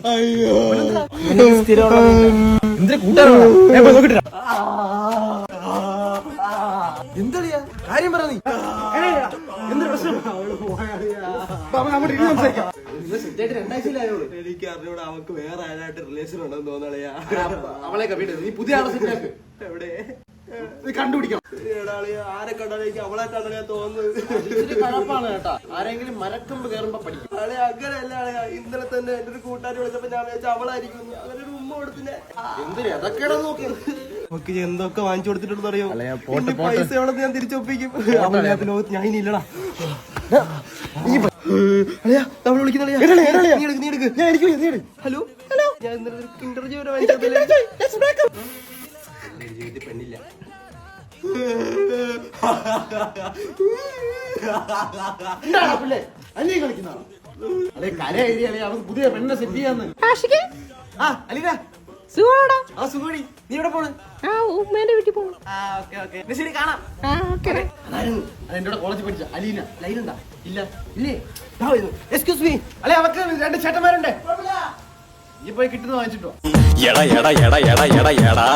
അയ്യോ എന്തിനാ കൂട്ടാനോ നോക്കിട്ടാ എന്തളിയാ കാര്യം പറ നീ എന്തൊരു പ്രശ്നം എനിക്ക് അറിഞ്ഞൂടെ അവക്ക് വേറെ ആരായിട്ട് റിലേഷൻ ഉണ്ടെന്ന് തോന്നണയാ അവളെ വീട് നീ പുതിയ ആളെ സെറ്റാക്ക് എവിടെ കണ്ടുപിടിക്കാം ആരെ കണ്ടാലേക്ക് അവളെ കണ്ടാ തോന്നുന്നത് കഴപ്പാണ് കേട്ടാ ആരെങ്കിലും മരക്കമ്പ് കയറുമ്പോ പഠിക്കും ആളെ അങ്ങനെയല്ല ആളെയാ ഇന്നലെ തന്നെ എന്റെ ഒരു കൂട്ടുകാരി വിളിച്ചപ്പോ ഞാൻ വിചാരിച്ച അവളായിരിക്കും അങ്ങനെ ഒരു ഉമ്മ കൊടുത്തില്ല എന്തിനാ അതൊക്കെയാണ് നോക്കിയത് നമുക്ക് എന്തൊക്കെ വാങ്ങിച്ചു കൊടുത്തിട്ടുണ്ടെന്ന് അറിയോ പൈസ എവിടെ ഞാൻ തിരിച്ചൊപ്പിക്കും ലോകത്ത് ഞാൻ ഇനി ഇല്ലടാ നമ്മൾ വിളിക്കുന്ന ഹലോ ഹലോ ഞാൻ ഇന്നലെ ഇന്റർവ്യൂ വരെ വാങ്ങിച്ചതില്ല പെണ്ണില്ല അല്ലെ കര എഴുതിയാലേ അവർക്ക് പുതിയ പെണ്ണെ സെറ്റ് ചെയ്യാന്ന് അലീന സുഖോടി നീ ഇവിടെ പോണ് വീട്ടിൽ പോണു. ശരി കാണാം അതായിരുന്നു അതെന്റെ കോളേജിൽ പഠിച്ച അലീന ലൈനുണ്ടാ ഇല്ല ഇല്ലേ എക്സ്ക്യൂസ് മീ അല്ലെ അവർക്ക് രണ്ട് ചേട്ടന്മാരുണ്ട് ഈ പോയി കിട്ടുന്ന വാങ്ങിച്ചിട്ടോ എടാ എടാ എടാ എടാ എടാ എടാ